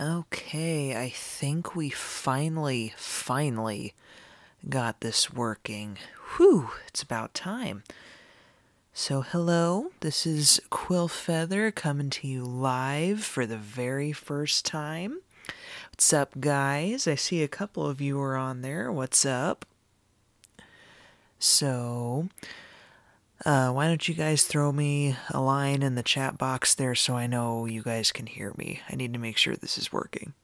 Okay, I think we finally got this working. Whew, it's about time. So hello, this is Quill Feather coming to you live for the very first time. What's up, guys? I see a couple of you are on there. What's up? So, why don't you guys throw me a line in the chat box there so I know you guys can hear me? I need to make sure this is working.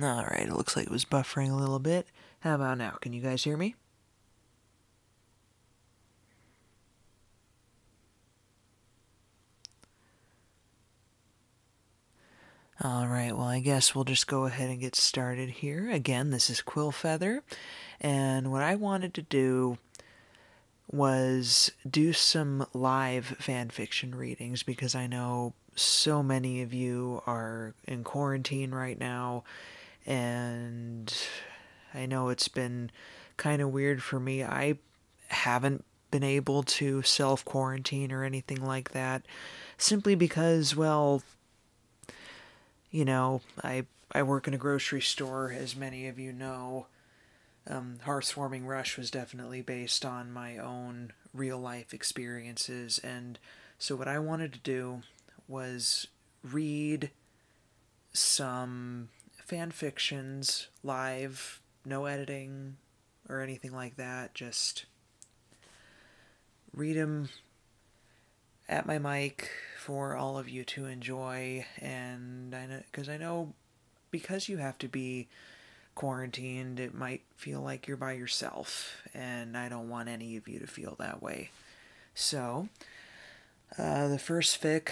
Alright, it looks like it was buffering a little bit. How about now? Can you guys hear me? Alright, well, I guess we'll just go ahead and get started here. Again, this is Quill Feather, and what I wanted to do was do some live fanfiction readings because I know so many of you are in quarantine right now, and I know it's been kind of weird for me. I haven't been able to self-quarantine or anything like that, simply because, well, you know, I work in a grocery store, as many of you know. Hearthwarming Rush was definitely based on my own real-life experiences, and so what I wanted to do was read some fan fictions live, no editing or anything like that, just read them at my mic for all of you to enjoy. And I know because you have to be quarantined, it might feel like you're by yourself, and I don't want any of you to feel that way. So, the first fic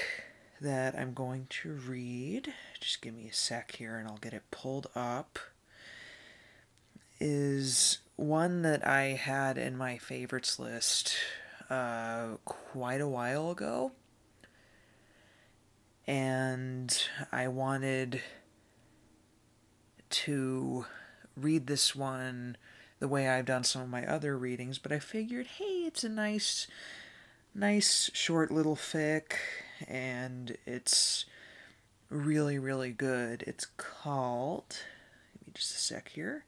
that I'm going to read, just give me a sec here and I'll get it pulled up, is one that I had in my favorites list quite a while ago, and I wanted to read this one the way I've done some of my other readings, but I figured, hey, it's a nice short little fic, and it's really good. It's called, give me just a sec here.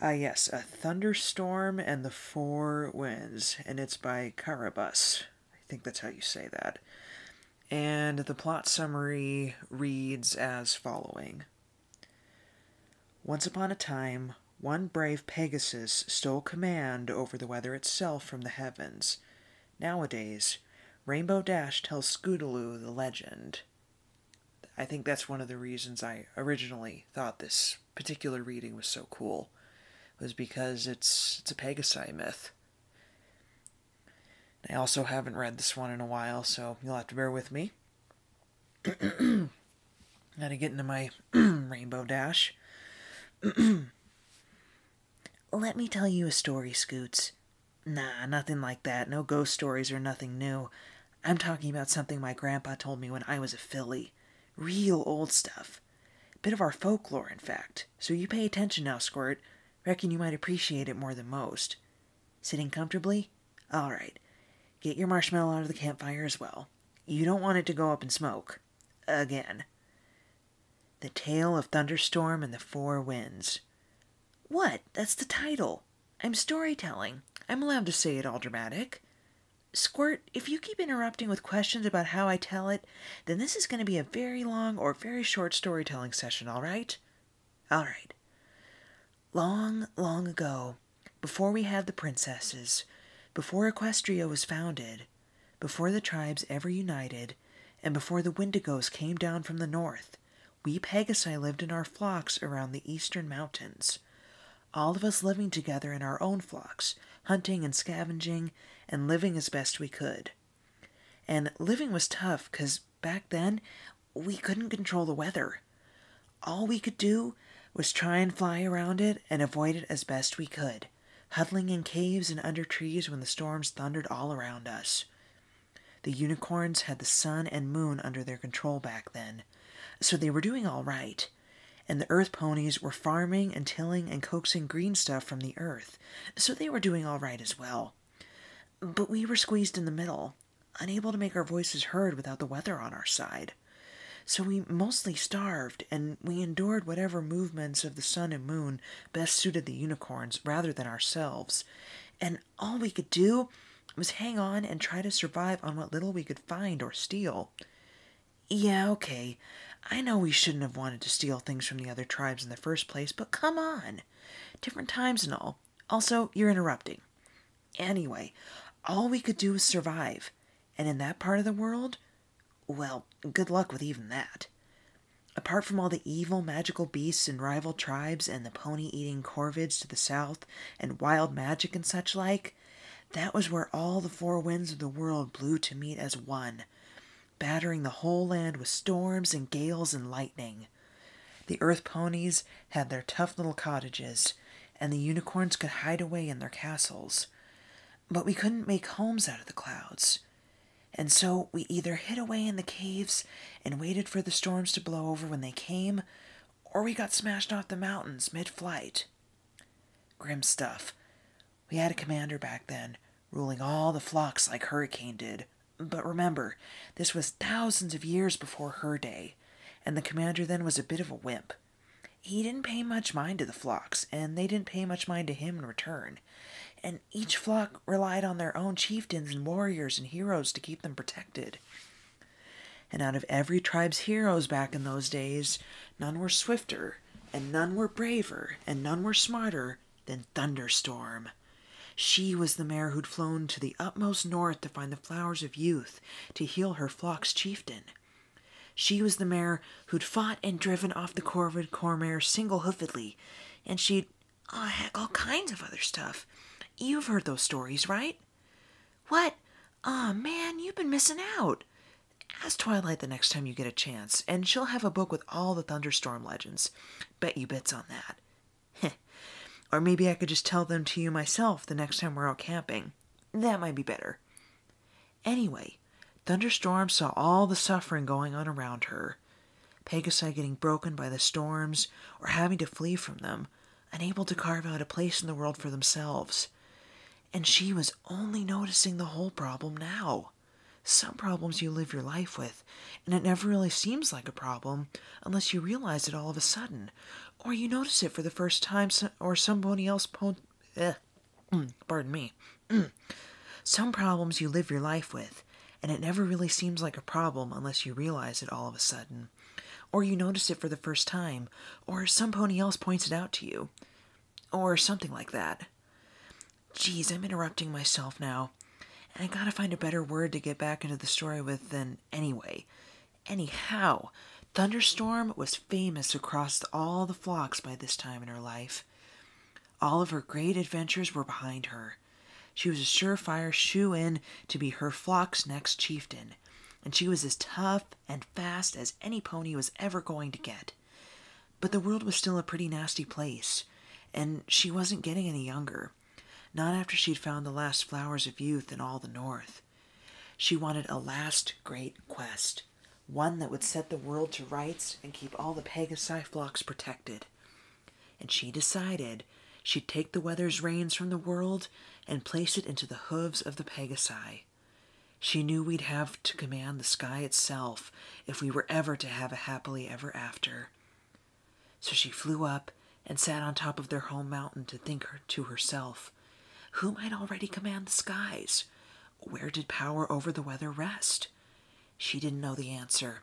Yes, A Thunderstorm and the Four Winds, and it's by Karabus. I think that's how you say that. And the plot summary reads as following. Once upon a time, one brave Pegasus stole command over the weather itself from the heavens. Nowadays, Rainbow Dash tells Scootaloo the legend. I think that's one of the reasons I originally thought this particular reading was so cool, was because it's a Pegasi myth. I also haven't read this one in a while, so you'll have to bear with me. Gotta get into my Rainbow Dash. Let me tell you a story, Scoots. Nah, nothing like that. No ghost stories or nothing new. I'm talking about something my grandpa told me when I was a filly. Real old stuff. Bit of our folklore, in fact. So you pay attention now, Squirt. Reckon you might appreciate it more than most. Sitting comfortably? Alright. Get your marshmallow out of the campfire as well. You don't want it to go up in smoke. Again. The Tale of Thunderstorm and the Four Winds. What? That's the title. I'm storytelling. I'm allowed to say it all dramatic. Squirt, if you keep interrupting with questions about how I tell it, then this is going to be a very long or very short storytelling session, alright? Alright. Long ago, before we had the princesses, before Equestria was founded, before the tribes ever united, and before the Wendigos came down from the north, we Pegasi lived in our flocks around the eastern mountains. All of us living together in our own flocks, hunting and scavenging, and living as best we could. And living was tough, 'cause back then, we couldn't control the weather. All we could do was try and fly around it and avoid it as best we could, huddling in caves and under trees when the storms thundered all around us. The unicorns had the sun and moon under their control back then, so they were doing all right. And the earth ponies were farming and tilling and coaxing green stuff from the earth, so they were doing all right as well. But we were squeezed in the middle, unable to make our voices heard without the weather on our side. So we mostly starved, and we endured whatever movements of the sun and moon best suited the unicorns rather than ourselves. And all we could do was hang on and try to survive on what little we could find or steal. Yeah, okay, I know we shouldn't have wanted to steal things from the other tribes in the first place, but come on. Different times and all. Also, you're interrupting. Anyway, all we could do was survive. And in that part of the world, well, good luck with even that. Apart from all the evil magical beasts and rival tribes and the pony-eating corvids to the south and wild magic and such like, that was where all the four winds of the world blew to meet as one, battering the whole land with storms and gales and lightning. The earth ponies had their tough little cottages, and the unicorns could hide away in their castles. But we couldn't make homes out of the clouds. And so we either hid away in the caves and waited for the storms to blow over when they came, or we got smashed off the mountains mid-flight. Grim stuff. We had a commander back then, ruling all the flocks like Hurricane did. But remember, this was thousands of years before her day, and the commander then was a bit of a wimp. He didn't pay much mind to the flocks, and they didn't pay much mind to him in return. And each flock relied on their own chieftains and warriors and heroes to keep them protected. And out of every tribe's heroes back in those days, none were swifter, and none were braver, and none were smarter than Thunderstorm. She was the mare who'd flown to the utmost north to find the flowers of youth to heal her flock's chieftain. She was the mare who'd fought and driven off the corvid cormare single-hoofedly, and she'd, all kinds of other stuff. You've heard those stories, right? What? Aw, man, you've been missing out. Ask Twilight the next time you get a chance, and she'll have a book with all the Thunderstorm legends. Bet you bits on that. Or maybe I could just tell them to you myself the next time we're out camping. That might be better. Anyway, Thunderstorm saw all the suffering going on around her. Pegasi getting broken by the storms, or having to flee from them, unable to carve out a place in the world for themselves. And she was only noticing the whole problem now. Some problems you live your life with, and it never really seems like a problem unless you realize it all of a sudden, or you notice it for the first time, or somebody else pardon me. Some problems you live your life with, and it never really seems like a problem unless you realize it all of a sudden, or you notice it for the first time, or some pony else points it out to you, or something like that. Geez, I'm interrupting myself now. And I gotta find a better word to get back into the story with than anyway. Anyhow, Thunderstorm was famous across all the flocks by this time in her life. All of her great adventures were behind her. She was a surefire shoe-in to be her flock's next chieftain, and she was as tough and fast as any pony was ever going to get. But the world was still a pretty nasty place, and she wasn't getting any younger. Not after she'd found the last flowers of youth in all the north. She wanted a last great quest, one that would set the world to rights and keep all the Pegasi flocks protected. And she decided she'd take the weather's reins from the world and place it into the hooves of the Pegasi. She knew we'd have to command the sky itself if we were ever to have a happily ever after. So she flew up and sat on top of their home mountain to think to herself, who might already command the skies? Where did power over the weather rest? She didn't know the answer,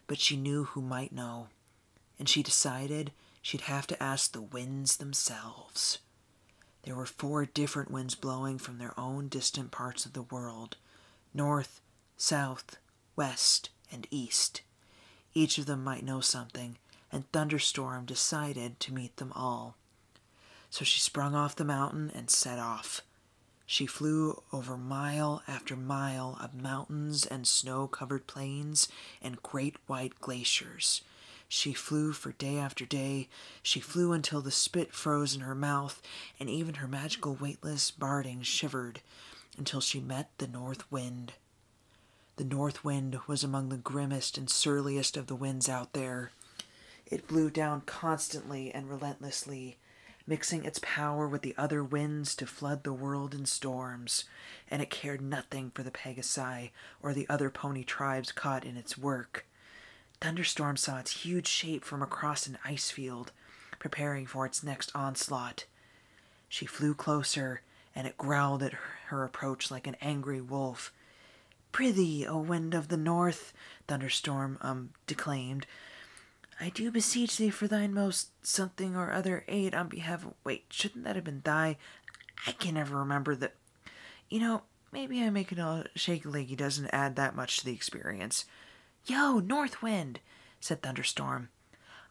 but she knew who might know, and she decided she'd have to ask the winds themselves. There were 4 different winds blowing from their own distant parts of the world, north, south, west, and east. Each of them might know something, and Thunderstorm decided to meet them all. So she sprung off the mountain and set off. She flew over mile after mile of mountains and snow-covered plains and great white glaciers. She flew for day after day. She flew until the spit froze in her mouth, and even her magical weightless barding shivered, until she met the north wind. The north wind was among the grimmest and surliest of the winds out there. It blew down constantly and relentlessly, mixing its power with the other winds to flood the world in storms, and it cared nothing for the Pegasi or the other pony tribes caught in its work. Thunderstorm saw its huge shape from across an ice field, preparing for its next onslaught. She flew closer, and it growled at her approach like an angry wolf. "Prithee, O wind of the north," Thunderstorm declaimed, "I do beseech thee for thine most something or other aid on behalf of... Wait, shouldn't that have been thy? I can never remember the... maybe I'm making a shaky leggy doesn't add that much to the experience. Yo, North Wind, said Thunderstorm.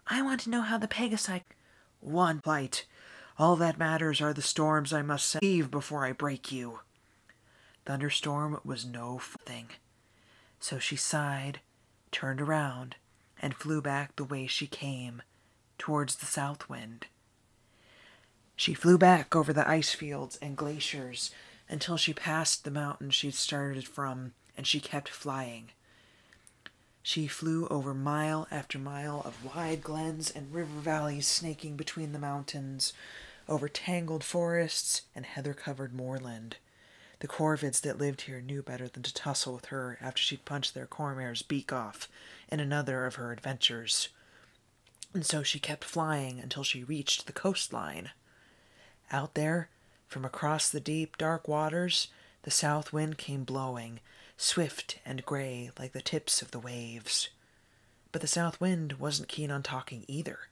I want to know how the Pegasi... One plight. All that matters are the storms I must save before I break you. Thunderstorm was no thing. So she sighed, turned around, and flew back the way she came, towards the south wind. She flew back over the ice fields and glaciers until she passed the mountain she'd started from, and she kept flying. She flew over mile after mile of wide glens and river valleys snaking between the mountains, over tangled forests and heather-covered moorland. The corvids that lived here knew better than to tussle with her after she'd punched their cormare's beak off in another of her adventures. And so she kept flying until she reached the coastline. Out there, from across the deep, dark waters, the south wind came blowing, swift and gray like the tips of the waves. But the south wind wasn't keen on talking either.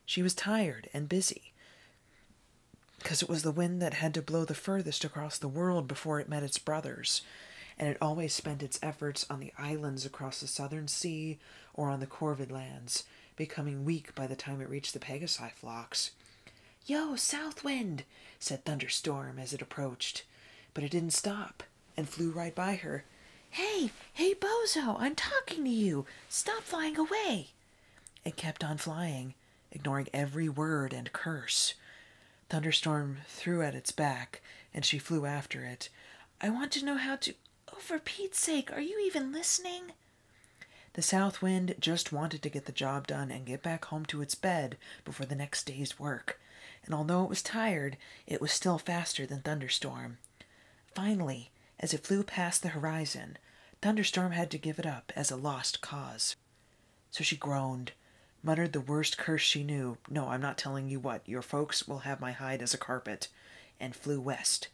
She was tired and busy, because it was the wind that had to blow the furthest across the world before it met its brothers, and it always spent its efforts on the islands across the southern sea or on the corvid lands, becoming weak by the time it reached the Pegasi flocks. Yo, South Wind, said Thunderstorm as it approached, but it didn't stop and flew right by her. Hey, Bozo, I'm talking to you. Stop flying away. It kept on flying, ignoring every word and curse. Thunderstorm threw at its back, and she flew after it. I want to know how to... Oh, for Pete's sake, are you even listening? The south wind just wanted to get the job done and get back home to its bed before the next day's work, and although it was tired, it was still faster than Thunderstorm. Finally, as it flew past the horizon, Thunderstorm had to give it up as a lost cause. So she groaned, muttered the worst curse she knew, no, I'm not telling you what, your folks will have my hide as a carpet, and flew west.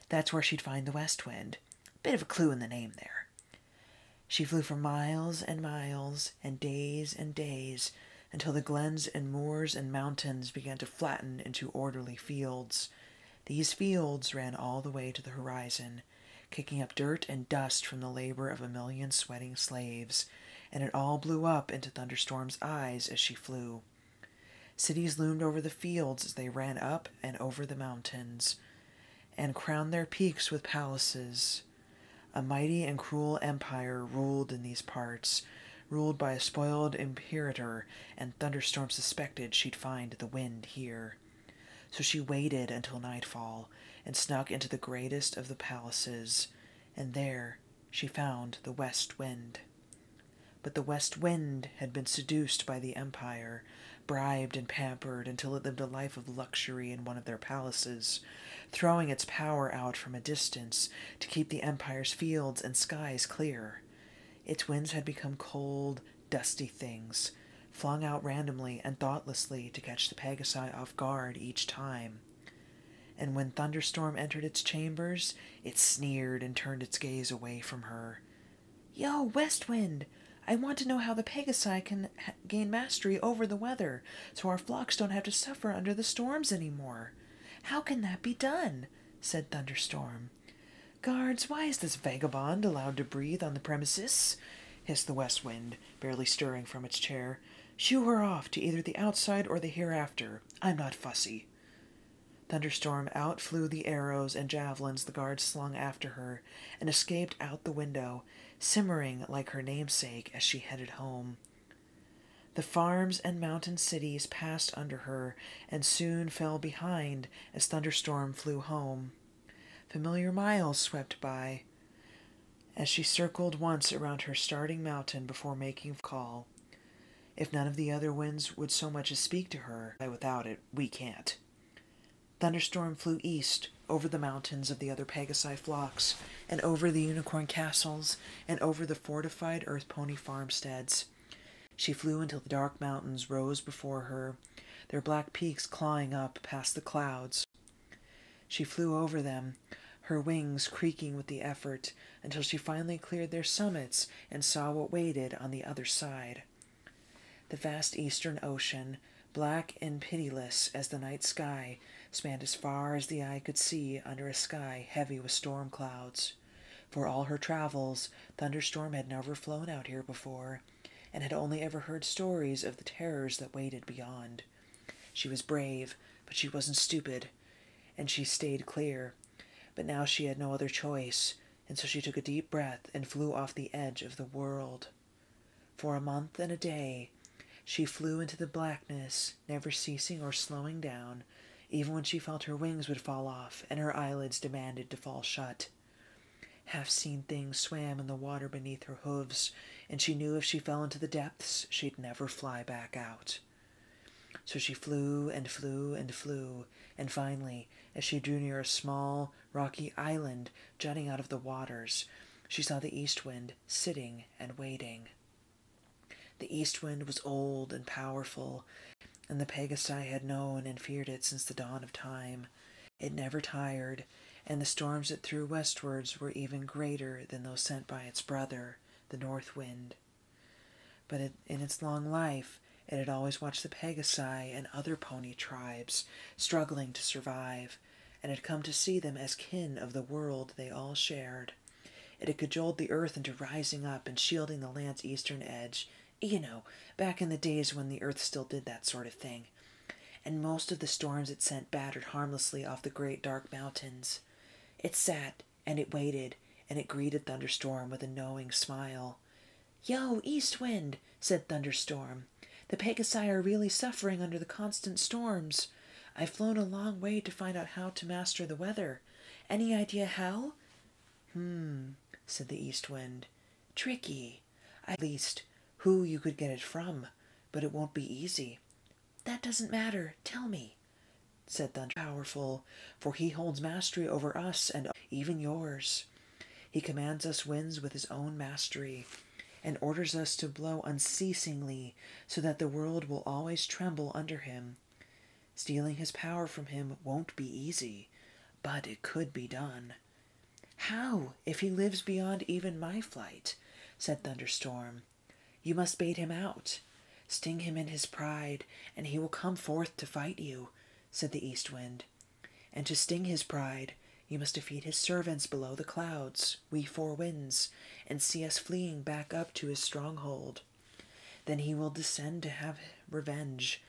That's where she'd find the west wind. Bit of a clue in the name there. She flew for miles and miles, and days, until the glens and moors and mountains began to flatten into orderly fields. These fields ran all the way to the horizon, kicking up dirt and dust from the labor of 1,000,000 sweating slaves, and it all blew up into Thunderstorm's eyes as she flew. Cities loomed over the fields as they ran up and over the mountains, and crowned their peaks with palaces. A mighty and cruel empire ruled in these parts, ruled by a spoiled imperator, and Thunderstorm suspected she'd find the wind here. So she waited until nightfall, and snuck into the greatest of the palaces, and there she found the west wind. But the west wind had been seduced by the empire, bribed and pampered until it lived a life of luxury in one of their palaces, throwing its power out from a distance to keep the empire's fields and skies clear. Its winds had become cold, dusty things, flung out randomly and thoughtlessly to catch the Pegasi off guard each time. And when Thunderstorm entered its chambers, it sneered and turned its gaze away from her. Yo, West Wind! I want to know how the Pegasi can gain mastery over the weather, so our flocks don't have to suffer under the storms anymore. How can that be done? Said Thunderstorm. Guards, why is this vagabond allowed to breathe on the premises? Hissed the West Wind, barely stirring from its chair. Shoo her off to either the outside or the hereafter. I'm not fussy. Thunderstorm outflew the arrows and javelins the guards slung after her, and escaped out the window, simmering like her namesake as she headed home. The farms and mountain cities passed under her, and soon fell behind as Thunderstorm flew home. Familiar miles swept by, as she circled once around her starting mountain before making call. If none of the other winds would so much as speak to her, without it, we can't. Thunderstorm flew east, over the mountains of the other Pegasi flocks, and over the unicorn castles, and over the fortified earth pony farmsteads. She flew until the dark mountains rose before her, their black peaks clawing up past the clouds. She flew over them, her wings creaking with the effort, until she finally cleared their summits and saw what waited on the other side. The vast eastern ocean, black and pitiless as the night sky, spanned as far as the eye could see under a sky heavy with storm clouds. For all her travels, Thunderstorm had never flown out here before, and had only ever heard stories of the terrors that waited beyond. She was brave, but she wasn't stupid, and she stayed clear. But now she had no other choice, and so she took a deep breath and flew off the edge of the world. For a month and a day, she flew into the blackness, never ceasing or slowing down, even when she felt her wings would fall off and her eyelids demanded to fall shut. Half-seen things swam in the water beneath her hooves, and she knew if she fell into the depths, she'd never fly back out. So she flew and flew and flew, and finally, as she drew near a small, rocky island jutting out of the waters, she saw the east wind sitting and waiting. The east wind was old and powerful, and the Pegasi had known and feared it since the dawn of time. It never tired, and the storms it threw westwards were even greater than those sent by its brother, the north wind. But in its long life, it had always watched the Pegasi and other pony tribes struggling to survive, and had come to see them as kin of the world they all shared. It had cajoled the earth into rising up and shielding the land's eastern edge, back in the days when the earth still did that sort of thing. And most of the storms it sent battered harmlessly off the great dark mountains. It sat, and it waited, and it greeted Thunderstorm with a knowing smile. "Yo, East Wind," said Thunderstorm. "The Pegasi are really suffering under the constant storms. I've flown a long way to find out how to master the weather. Any idea how?" Said the East Wind. "Tricky. At least, who you could get it from, but it won't be easy." "That doesn't matter. Tell me," said Thunder. "Powerful, for he holds mastery over us and even yours. He commands us winds with his own mastery, and orders us to blow unceasingly so that the world will always tremble under him. Stealing his power from him won't be easy, but it could be done." "How, if he lives beyond even my flight?" said Thunderstorm. "You must bait him out. Sting him in his pride, and he will come forth to fight you," said the East Wind. "And to sting his pride, you must defeat his servants below the clouds, we four winds, and see us fleeing back up to his stronghold. Then he will descend to have revenge,